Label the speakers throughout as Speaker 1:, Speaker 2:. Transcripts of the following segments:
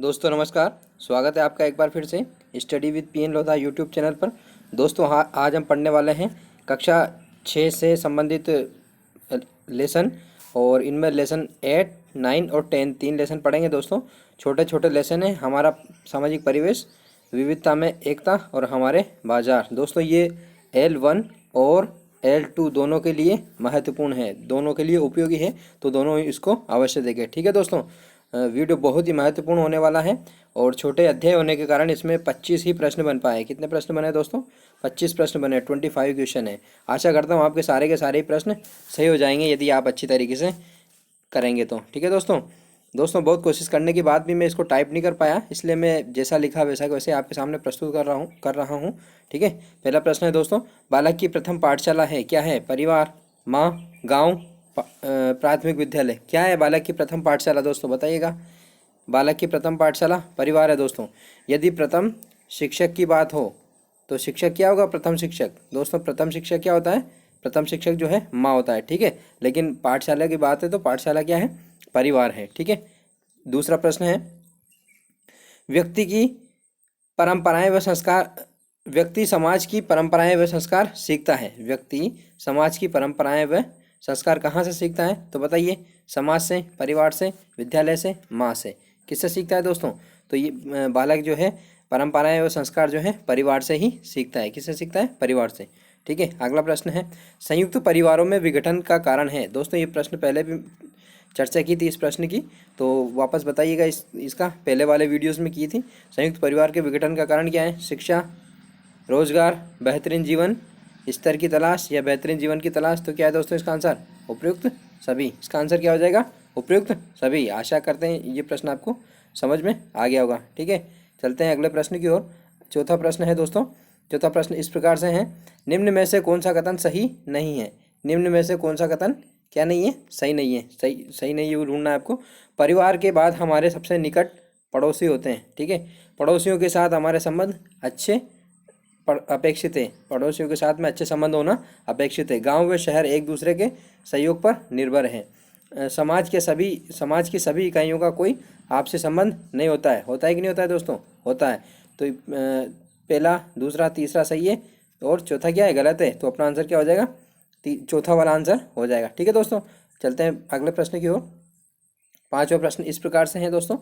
Speaker 1: दोस्तों नमस्कार। स्वागत है आपका एक बार फिर से study with PN Lodha YouTube channel पर। दोस्तों आज हम पढ़ने वाले हैं कक्षा 6 से संबंधित लेसन, और इनमें लेसन 8, 9 और 10 तीन लेसन पढ़ेंगे। दोस्तों छोटे छोटे लेसन हैं। हमारा सामाजिक परिवेश, विविधता में एकता और हमारे बाजार। दोस्तों ये L1 और L2 दोनों के लिए महत्वपूर्ण है, दोनों के लिए उपयोगी है, तो दोनों इसको अवश्य देखें। ठीक है दोस्तों, वीडियो बहुत ही महत्वपूर्ण होने वाला है और छोटे अध्याय होने के कारण इसमें 25 ही प्रश्न बन पाए। कितने प्रश्न बने दोस्तों? 25 प्रश्न बने, 25 क्वेश्चन है। आशा करता हूँ आपके सारे के सारे ही प्रश्न सही हो जाएंगे यदि आप अच्छी तरीके से करेंगे तो। ठीक है दोस्तों बहुत कोशिश करने के बाद भी मैं इसको टाइप नहीं कर पाया, इसलिए मैं जैसा लिखा वैसा वैसे आपके सामने प्रस्तुत कर रहा हूँ। ठीक है, पहला प्रश्न है दोस्तों, बालक की प्रथम पाठशाला है क्या है? परिवार, माँ, गाँव, प्राथमिक विद्यालय। क्या है बालक की प्रथम पाठशाला? दोस्तों बताइएगा। बालक की प्रथम पाठशाला परिवार है दोस्तों। यदि प्रथम शिक्षक की बात हो तो शिक्षक क्या होगा? प्रथम शिक्षक। दोस्तों प्रथम शिक्षक क्या होता है? प्रथम शिक्षक जो है माँ होता है। ठीक है, लेकिन पाठशाला की बात है तो पाठशाला क्या है? परिवार है। ठीक है, दूसरा प्रश्न है, व्यक्ति की परंपराएं व संस्कार, व्यक्ति समाज की परंपराएं व संस्कार सीखता है। व्यक्ति समाज की परंपराएं व संस्कार कहाँ से सीखता है? तो बताइए। समाज से, परिवार से, विद्यालय से, माँ से। किससे सीखता है दोस्तों? तो ये बालक जो है परंपराएं व संस्कार जो है परिवार से ही सीखता है। किससे सीखता है? परिवार से। ठीक है, अगला प्रश्न है, संयुक्त परिवारों में विघटन का कारण है। दोस्तों ये प्रश्न पहले भी चर्चा की थी इस प्रश्न की, तो वापस बताइएगा। इसका पहले वाले वीडियोस में की थी। संयुक्त परिवार के विघटन का कारण क्या है? शिक्षा, रोजगार, बेहतरीन जीवन स्तर की तलाश या बेहतरीन जीवन की तलाश। तो क्या है दोस्तों इसका आंसर? उपयुक्त सभी। इसका आंसर क्या हो जाएगा? उपयुक्त सभी। आशा करते हैं ये प्रश्न आपको समझ में आ गया होगा। ठीक है, चलते हैं अगले प्रश्न की ओर। चौथा प्रश्न है दोस्तों, चौथा प्रश्न इस प्रकार से है, निम्न में से कौन सा कथन सही नहीं है? निम्न में से कौन सा कथन क्या नहीं है? सही नहीं है। सही नहीं है ढूंढना है आपको। परिवार के बाद हमारे सबसे निकट पड़ोसी होते हैं। ठीक है, पड़ोसियों के साथ हमारे संबंध अच्छे अपेक्षित है। पड़ोसियों के साथ में अच्छे संबंध होना अपेक्षित है। गांव व शहर एक दूसरे के सहयोग पर निर्भर है। समाज की सभी इकाइयों का कोई आपसी संबंध नहीं होता है। होता है कि नहीं होता है दोस्तों? होता है। तो पहला, दूसरा, तीसरा सही है और चौथा क्या है? गलत है। तो अपना आंसर क्या हो जाएगा? चौथा वाला आंसर हो जाएगा। ठीक है दोस्तों, चलते हैं अगले प्रश्न की ओर। पांचवा प्रश्न इस प्रकार से है दोस्तों,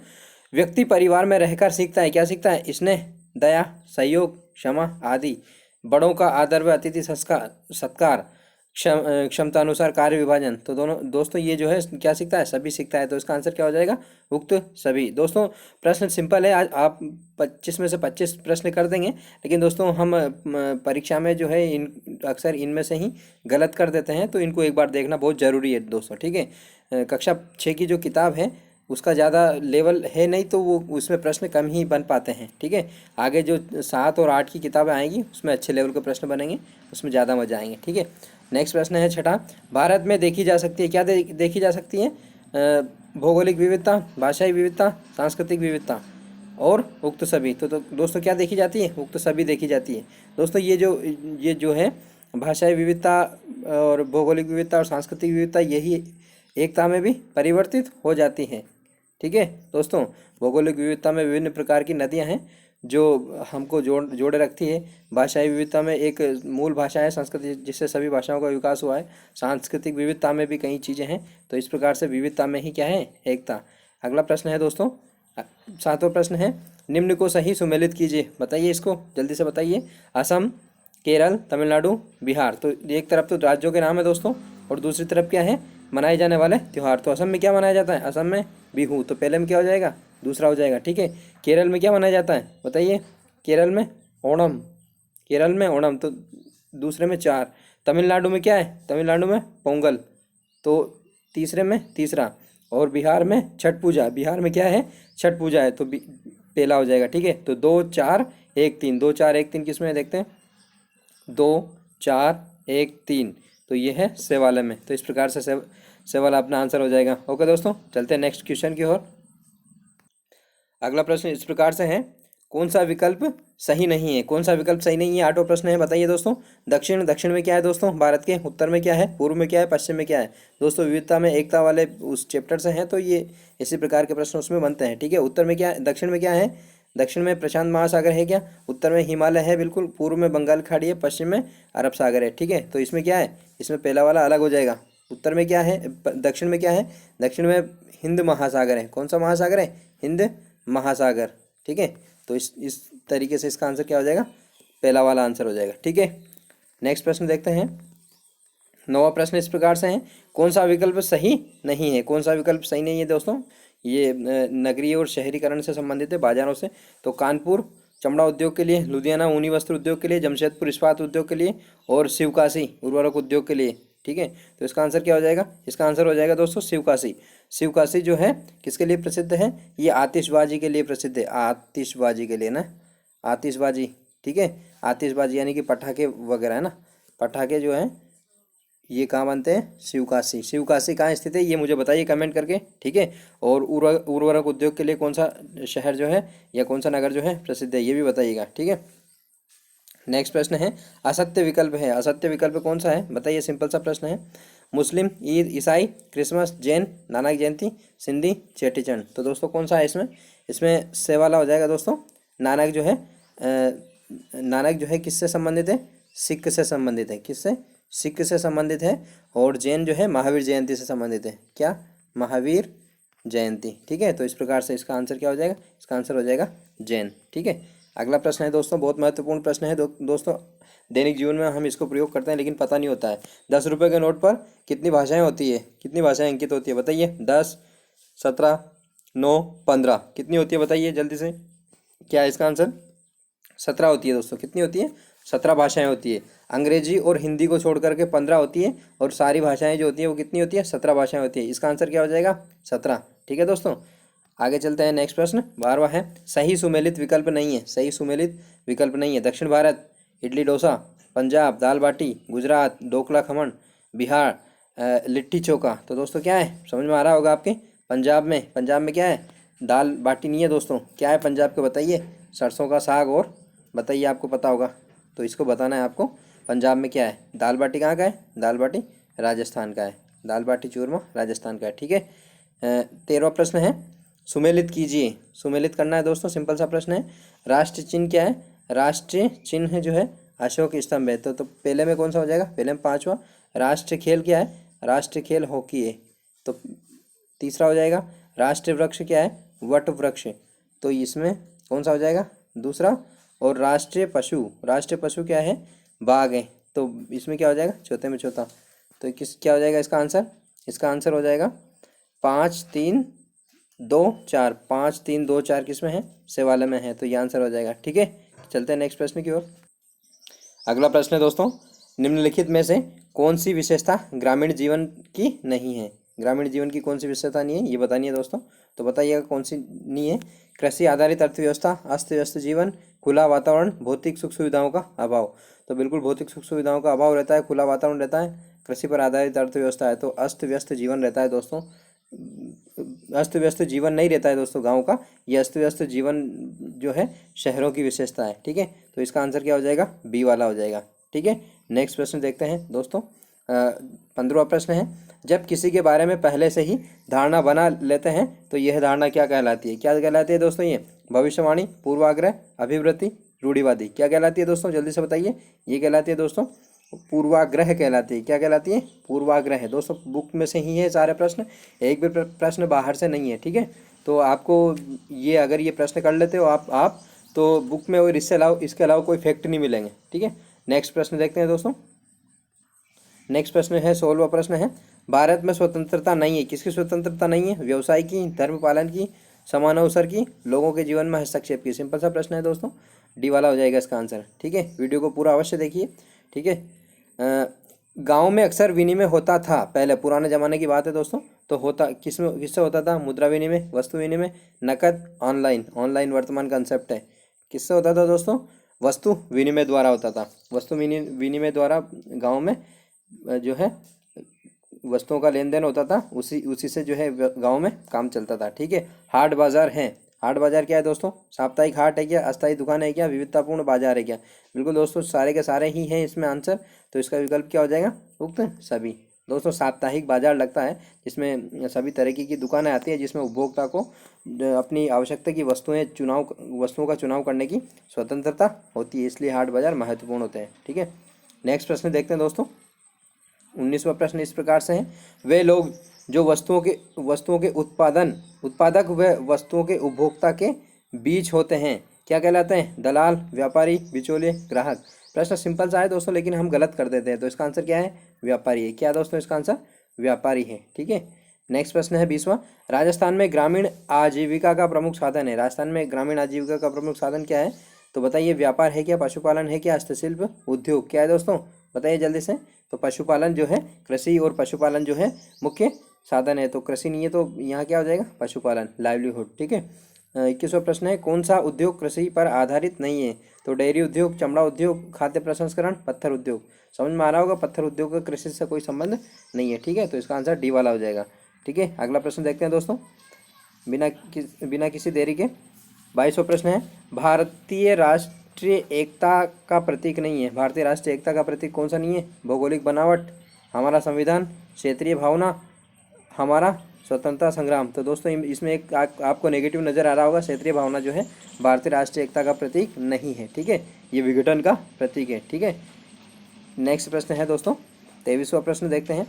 Speaker 1: व्यक्ति परिवार में रहकर सीखता है। क्या सीखता है? स्नेह, दया, सहयोग, क्षमा आदि। बड़ों का आदर व अतिथि सत्कार, क्षमतानुसार कार्य विभाजन। तो दोस्तों ये जो है क्या सीखता है? सभी सीखता है। तो इसका आंसर क्या हो जाएगा? उक्त सभी। दोस्तों प्रश्न सिंपल है। आज आप 25 में से 25 प्रश्न कर देंगे, लेकिन दोस्तों हम परीक्षा में जो है अक्सर इनमें से ही गलत कर देते हैं, तो इनको एक बार देखना बहुत ज़रूरी है दोस्तों। ठीक है, कक्षा 6 की जो किताब है उसका ज़्यादा लेवल है नहीं, तो वो उसमें प्रश्न कम ही बन पाते हैं। ठीक है, आगे जो 7 और 8 की किताबें आएंगी उसमें अच्छे लेवल के प्रश्न बनेंगे, उसमें ज़्यादा मजा आएंगे। ठीक है, नेक्स्ट प्रश्न है छठा, भारत में देखी जा सकती है। क्या देखी जा सकती है? भौगोलिक विविधता, भाषाई विविधता, सांस्कृतिक विविधता और उक्त सभी। तो दोस्तों क्या देखी जाती है? उक्त सभी देखी जाती है। दोस्तों ये जो है भाषाई विविधता और भौगोलिक विविधता और सांस्कृतिक विविधता, यही एकता में भी परिवर्तित हो जाती है। ठीक है दोस्तों, भौगोलिक विविधता में विभिन्न प्रकार की नदियां हैं जो हमको जोड़े रखती है। भाषाई विविधता में एक मूल भाषा है संस्कृत, जिससे सभी भाषाओं का विकास हुआ है। सांस्कृतिक विविधता में भी कई चीज़ें हैं। तो इस प्रकार से विविधता में ही क्या है? एकता। अगला प्रश्न है दोस्तों, सातवां प्रश्न है, निम्न को सही सुमेलित कीजिए। बताइए इसको, जल्दी से बताइए। असम, केरल, तमिलनाडु, बिहार। तो एक तरफ तो राज्यों के नाम है दोस्तों, और दूसरी तरफ क्या है? मनाए जाने वाले त्यौहार। तो असम में क्या मनाया जाता है? असम में बिहू। तो पहले में क्या हो जाएगा? दूसरा हो जाएगा। ठीक है, केरल में क्या मनाया जाता है? बताइए। केरल में ओणम। केरल में ओणम, तो दूसरे में 4। तमिलनाडु में क्या है? तमिलनाडु में पोंगल, तो तीसरे में तीसरा। और बिहार में छठ पूजा। बिहार में क्या है? छठ पूजा है, तो पहला हो जाएगा। ठीक है, तो 2, 4, 1, 3। 2, 4, 1, 3 किस में देखते हैं? 2, 4, 1, 3। तो ये है से वाले में। तो इस प्रकार से से वाला अपना आंसर हो जाएगा। ओके दोस्तों, चलते हैं नेक्स्ट क्वेश्चन की ओर। अगला प्रश्न इस प्रकार से है, कौन सा विकल्प सही नहीं है? कौन सा विकल्प सही नहीं है? 8वां प्रश्न है, बताइए दोस्तों। दक्षिण, दक्षिण में क्या है दोस्तों भारत के? उत्तर में क्या है? पूर्व में क्या है? पश्चिम में क्या है? दोस्तों विविधता में एकता वाले उस चैप्टर से हैं, तो ये इसी प्रकार के प्रश्न उसमें बनते हैं। ठीक है, उत्तर में क्या है? दक्षिण में क्या है? दक्षिण में प्रशांत महासागर है क्या? उत्तर में हिमालय है बिल्कुल, पूर्व में बंगाल खाड़ी है, पश्चिम में अरब सागर है। ठीक है, तो इसमें क्या है? इसमें पहला वाला अलग हो जाएगा। उत्तर में क्या है? दक्षिण में क्या है? दक्षिण में हिंद महासागर है। कौन सा महासागर है? हिंद महासागर। ठीक है, तो इस तरीके से इसका आंसर क्या हो जाएगा? पहला वाला आंसर हो जाएगा। ठीक है, नेक्स्ट प्रश्न देखते हैं। 9वां प्रश्न इस प्रकार से है, कौन सा विकल्प सही नहीं है? कौन सा विकल्प सही नहीं है दोस्तों? ये नगरीय और शहरीकरण से संबंधित है, बाजारों से। तो कानपुर चमड़ा उद्योग के लिए, लुधियाना ऊनी वस्त्र उद्योग के लिए, जमशेदपुर इस्पात उद्योग के लिए और शिवकाशी उर्वरक उद्योग के लिए। ठीक है, तो इसका आंसर क्या हो जाएगा? इसका आंसर हो जाएगा दोस्तों शिवकाशी। शिवकाशी जो है किसके लिए प्रसिद्ध है? ये आतिशबाजी के लिए प्रसिद्ध है, आतिशबाजी के लिए ना, आतिशबाजी। ठीक है, आतिशबाजी यानी कि पटाखे वगैरह है ना, पटाखे जो है ये कहाँ बनते हैं? शिवकाशी। शिवकाशी कहाँ स्थित है ये मुझे बताइए कमेंट करके। ठीक है, और उर्वरक उद्योग के लिए कौन सा शहर जो है या कौन सा नगर जो है प्रसिद्ध है, ये भी बताइएगा। ठीक है, नेक्स्ट प्रश्न है, असत्य विकल्प है। असत्य विकल्प कौन सा है बताइए? सिंपल सा प्रश्न है। मुस्लिम, ईद, ईसाई, क्रिसमस, जैन, नानक जयंती, सिंधी, चेटीचंड। तो दोस्तों कौन सा है इसमें? इसमें से वाला हो जाएगा दोस्तों। नानक जो है नानक जो है किससे संबंधित है? सिख से संबंधित है। किससे? सिख से संबंधित है। और जैन जो है महावीर जयंती से संबंधित है। क्या? महावीर जयंती। ठीक है, तो इस प्रकार से इसका आंसर क्या हो जाएगा? इसका आंसर हो जाएगा जैन। ठीक है, अगला प्रश्न है दोस्तों, बहुत महत्वपूर्ण प्रश्न है दोस्तों। दैनिक जीवन में हम इसको प्रयोग करते हैं लेकिन पता नहीं होता है। 10 रुपये के नोट पर कितनी भाषाएं होती है? कितनी भाषाएं अंकित होती है बताइए? 10, 17, 9, 15 कितनी होती है बताइए जल्दी से? क्या है इसका आंसर? 17 होती है दोस्तों। कितनी होती है? 17 भाषाएं होती है। अंग्रेजी और हिंदी को छोड़ करके 15 होती है, और सारी भाषाएं जो होती है वो कितनी होती है? 17 भाषाएं होती है। इसका आंसर क्या हो जाएगा? 17। ठीक है दोस्तों, आगे चलते हैं। नेक्स्ट प्रश्न 12वां है, सही सुमेलित विकल्प नहीं है। सही सुमेलित विकल्प नहीं है। दक्षिण भारत इडली डोसा, पंजाब दाल बाटी, गुजरात ढोकला खमन, बिहार लिट्टी चोखा। तो दोस्तों क्या है? समझ में आ रहा होगा आपके। पंजाब में क्या है? दाल बाटी नहीं है दोस्तों। क्या है पंजाब के बताइए? सरसों का साग, और बताइए, आपको पता होगा तो इसको बताना है आपको। पंजाब में क्या है? दाल बाटी कहाँ का है? दाल बाटी राजस्थान का है। दाल बाटी चूरमा राजस्थान का है। ठीक है, 13वां प्रश्न है, सुमेलित कीजिए। सुमेलित करना है दोस्तों, सिंपल सा प्रश्न है। राष्ट्र चिन्ह क्या है? राष्ट्रीय चिन्ह जो है अशोक स्तंभ है। तो पहले में कौन सा हो जाएगा? पहले में 5वां। राष्ट्रीय खेल क्या है? राष्ट्रीय खेल हॉकी है। तो तीसरा हो जाएगा। राष्ट्रीय वृक्ष क्या है? वट वृक्ष। तो इसमें कौन सा हो जाएगा? दूसरा। और राष्ट्रीय पशु क्या है? बाघ है। तो इसमें क्या हो जाएगा? चौथे में चौथा। तो क्या हो जाएगा इसका आंसर? इसका आंसर हो जाएगा 5, 3, 2, 4। 5, 3, 2, 4 किस में है? से वाले में है, तो ये आंसर हो जाएगा। ठीक है, चलते हैं नेक्स्ट प्रश्न की ओर। अगला प्रश्न है दोस्तों, निम्नलिखित में से कौन सी विशेषता ग्रामीण जीवन की नहीं है? ग्रामीण जीवन की कौन सी विशेषता नहीं है ये बतानी है दोस्तों। तो बताइएगा कौन सी नहीं है। कृषि आधारित अर्थव्यवस्था, अस्त व्यस्त जीवन, खुला वातावरण, भौतिक सुख सुविधाओं का अभाव। तो बिल्कुल भौतिक सुख सुविधाओं का अभाव रहता है, खुला वातावरण रहता है, कृषि पर आधारित अर्थव्यवस्था है, तो अस्त व्यस्त जीवन रहता है दोस्तों। अस्त व्यस्त जीवन नहीं रहता है दोस्तों गाँव का, ये अस्त व्यस्त जीवन जो है शहरों की विशेषता है। ठीक है, तो इसका आंसर क्या हो जाएगा? बी वाला हो जाएगा। ठीक है, नेक्स्ट प्रश्न देखते हैं दोस्तों। 15वां प्रश्न है, जब किसी के बारे में पहले से ही धारणा बना लेते हैं तो यह धारणा क्या कहलाती है? क्या कहलाती है दोस्तों? ये भविष्यवाणी, पूर्वाग्रह, अभिवृत्ति, रूढ़िवादी। क्या कहलाती है दोस्तों? जल्दी से बताइए। ये कहलाती है दोस्तों पूर्वाग्रह कहलाती है। क्या कहलाती है? पूर्वाग्रह। दोस्तों बुक में से ही है सारे प्रश्न, एक भी प्रश्न बाहर से नहीं है। ठीक है, तो आपको ये अगर ये प्रश्न कर लेते हो आप तो बुक में और इसके अलावा कोई फैक्ट नहीं मिलेंगे। ठीक है, नेक्स्ट प्रश्न देखते हैं दोस्तों। नेक्स्ट प्रश्न है 16वां प्रश्न है, भारत में स्वतंत्रता नहीं है। किसकी स्वतंत्रता नहीं है? व्यवसाय की, धर्म पालन की, समान अवसर की, लोगों के जीवन में हस्तक्षेप की। सिंपल सा प्रश्न है दोस्तों, डी वाला हो जाएगा इसका आंसर। ठीक है, वीडियो को पूरा अवश्य देखिए। ठीक है, गाँव में अक्सर विनिमय होता था पहले, पुराने ज़माने की बात है दोस्तों। तो होता किससे होता था? मुद्रा विनिमय, वस्तु विनिमय, नकद, ऑनलाइन वर्तमान कंसेप्ट है। किससे होता था दोस्तों? वस्तु विनिमय द्वारा होता था। वस्तु विनिमय द्वारा गाँव में जो है वस्तुओं का लेन देन होता था, उसी से जो है गांव में काम चलता था। ठीक है, हाट बाजार है, हाट बाजार क्या है दोस्तों? साप्ताहिक हाट है क्या, अस्थायी दुकान है क्या, विविधतापूर्ण बाजार है क्या? बिल्कुल दोस्तों, सारे के सारे ही हैं इसमें आंसर। तो इसका विकल्प क्या हो जाएगा? उक्त सभी। दोस्तों साप्ताहिक बाजार लगता है जिसमें सभी तरीके की दुकानें आती हैं, जिसमें उपभोक्ता को अपनी आवश्यकता की वस्तुओं का चुनाव करने की स्वतंत्रता होती है, इसलिए हाट बाजार महत्वपूर्ण होते हैं। ठीक है, नेक्स्ट प्रश्न देखते हैं दोस्तों। 19वां प्रश्न इस प्रकार से है, वे लोग जो वस्तुओं के उत्पादक व वस्तुओं के उपभोक्ता के बीच होते हैं क्या कहलाते हैं? दलाल, व्यापारी, बिचौलिए, ग्राहक। प्रश्न सिंपल सा है दोस्तों, लेकिन हम गलत कर देते हैं, तो इसका आंसर क्या है? व्यापारी है। क्या दोस्तों इसका आंसर? व्यापारी है। ठीक है, नेक्स्ट प्रश्न है 20वां, राजस्थान में ग्रामीण आजीविका का प्रमुख साधन है। राजस्थान में ग्रामीण आजीविका का प्रमुख साधन क्या है? तो बताइए, व्यापार है क्या, पशुपालन है क्या, हस्तशिल्प, उद्योग? क्या है दोस्तों? बताइए जल्दी से। तो पशुपालन जो है, कृषि और पशुपालन जो है मुख्य साधन है। तो कृषि नहीं है तो यहाँ क्या हो जाएगा? पशुपालन, लाइवलीहुड। ठीक है, 21वां प्रश्न है, कौन सा उद्योग कृषि पर आधारित नहीं है? तो डेयरी उद्योग, चमड़ा उद्योग, खाद्य प्रसंस्करण, पत्थर उद्योग। समझ में आ रहा होगा, पत्थर उद्योग का कृषि से कोई संबंध नहीं है। ठीक है, तो इसका आंसर डी वाला हो जाएगा। ठीक है, अगला प्रश्न देखते हैं दोस्तों, बिना किसी देरी के। 22वां प्रश्न है, भारतीय राष्ट्रीय एकता का प्रतीक नहीं है। भारतीय राष्ट्रीय एकता का प्रतीक कौन सा नहीं है? भौगोलिक बनावट, हमारा संविधान, क्षेत्रीय भावना, हमारा स्वतंत्रता संग्राम। तो दोस्तों इसमें एक आपको नेगेटिव नज़र आ रहा होगा, क्षेत्रीय भावना जो है भारतीय राष्ट्रीय एकता का प्रतीक नहीं है। ठीक है, ये विघटन का प्रतीक है। ठीक है, नेक्स्ट प्रश्न है दोस्तों, 23वां प्रश्न देखते हैं,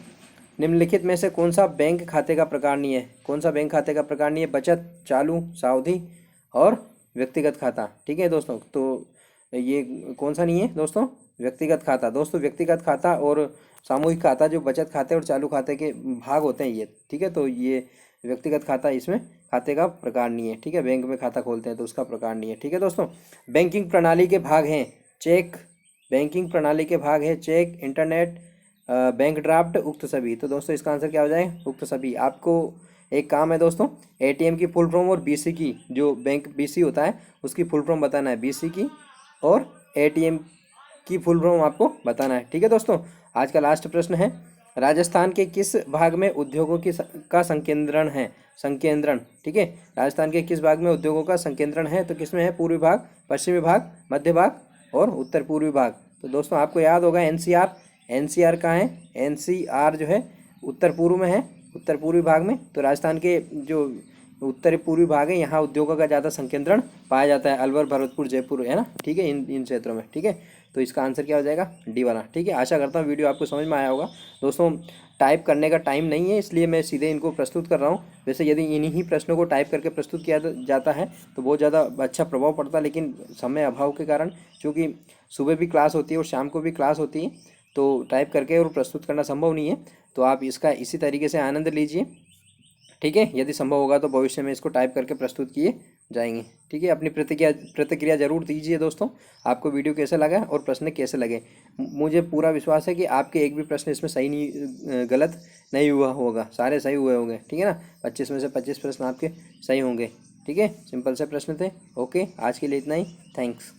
Speaker 1: निम्नलिखित में से कौन सा बैंक खाते का प्रकार नहीं है? कौन सा बैंक खाते का प्रकार नहीं है? बचत, चालू, सावधि और व्यक्तिगत खाता। ठीक है दोस्तों, तो ये कौन सा नहीं है दोस्तों? व्यक्तिगत खाता। दोस्तों व्यक्तिगत खाता और सामूहिक खाता, जो बचत खाते और चालू खाते के भाग होते हैं ये। ठीक है, तो ये व्यक्तिगत खाता इसमें खाते का प्रकार नहीं है। ठीक है, बैंक में खाता खोलते हैं तो उसका प्रकार नहीं है। ठीक है दोस्तों, बैंकिंग प्रणाली के भाग हैं चेक, बैंकिंग प्रणाली के भाग है चेक, इंटरनेट, बैंक ड्राफ्ट, उक्त सभी। तो दोस्तों इसका आंसर क्या हो जाए? उक्त सभी। आपको एक काम है दोस्तों, एटीएम की फुल फॉर्म और बीसी की, जो बैंक बीसी होता है उसकी फुल फॉर्म बताना है, बीसी की और एटीएम की फुल फॉर्म आपको बताना है। ठीक है दोस्तों, आज का लास्ट प्रश्न है, राजस्थान के किस भाग में उद्योगों का संकेंद्रण है? संकेंद्रण। ठीक है, राजस्थान के किस भाग में उद्योगों का संकेंद्रण है? तो किसमें है? पूर्वी भाग, पश्चिमी भाग, मध्य भाग और उत्तर पूर्वी भाग। तो दोस्तों आपको याद होगा एनसीआर, एनसीआर कहाँ है? एनसीआर जो है उत्तर पूर्व में है, उत्तर पूर्वी भाग में। तो राजस्थान के जो उत्तर पूर्वी भाग है यहाँ उद्योगों का ज़्यादा संकेंद्रण पाया जाता है, अलवर, भरतपुर, जयपुर, है ना। ठीक है, इन क्षेत्रों में। ठीक है, तो इसका आंसर क्या हो जाएगा? डी वाला। ठीक है, आशा करता हूँ वीडियो आपको समझ में आया होगा। दोस्तों टाइप करने का टाइम नहीं है, इसलिए मैं सीधे इनको प्रस्तुत कर रहा हूँ। वैसे यदि इन्हीं प्रश्नों को टाइप करके प्रस्तुत किया जाता है तो बहुत ज़्यादा अच्छा प्रभाव पड़ता है, लेकिन समय अभाव के कारण, क्योंकि सुबह भी क्लास होती है और शाम को भी क्लास होती है, तो टाइप करके और प्रस्तुत करना संभव नहीं है। तो आप इसका इसी तरीके से आनंद लीजिए। ठीक है, यदि संभव होगा तो भविष्य में इसको टाइप करके प्रस्तुत किए जाएंगे। ठीक है, अपनी प्रतिक्रिया जरूर दीजिए दोस्तों, आपको वीडियो कैसा लगा और प्रश्न कैसे लगे। मुझे पूरा विश्वास है कि आपके एक भी प्रश्न इसमें सही नहीं, गलत नहीं हुआ होगा, सारे सही हुए होंगे। ठीक है ना, 25 में से 25 प्रश्न आपके सही होंगे। ठीक है, सिंपल से प्रश्न थे। ओके, आज के लिए इतना ही। थैंक्स।